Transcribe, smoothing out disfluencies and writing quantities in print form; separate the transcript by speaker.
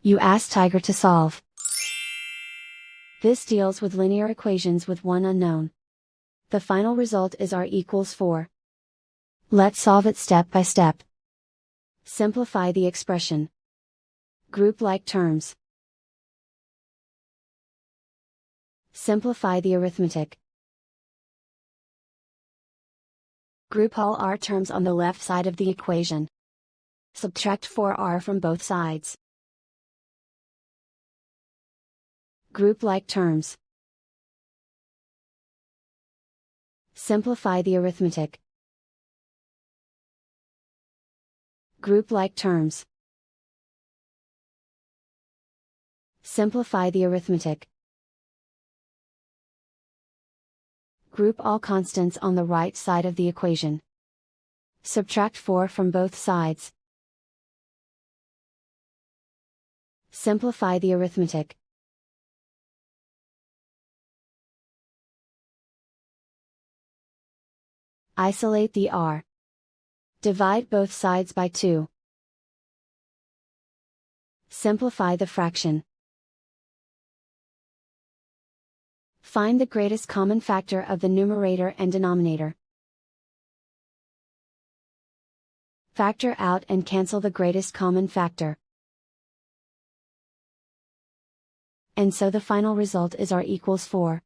Speaker 1: You ask Tiger to solve. This deals with linear equations with one unknown. The final result is r equals 4. Let's solve it step by step. Simplify the expression. Group like terms. Simplify the arithmetic. Group all r terms on the left side of the equation. Subtract 4r from both sides. Group like terms. Simplify the arithmetic. Group like terms. Simplify the arithmetic. Group all constants on the right side of the equation. Subtract 4 from both sides. Simplify the arithmetic. Isolate the r. Divide both sides by 2. Simplify the fraction. Find the greatest common factor of the numerator and denominator. Factor out and cancel the greatest common factor. And so the final result is r equals 4.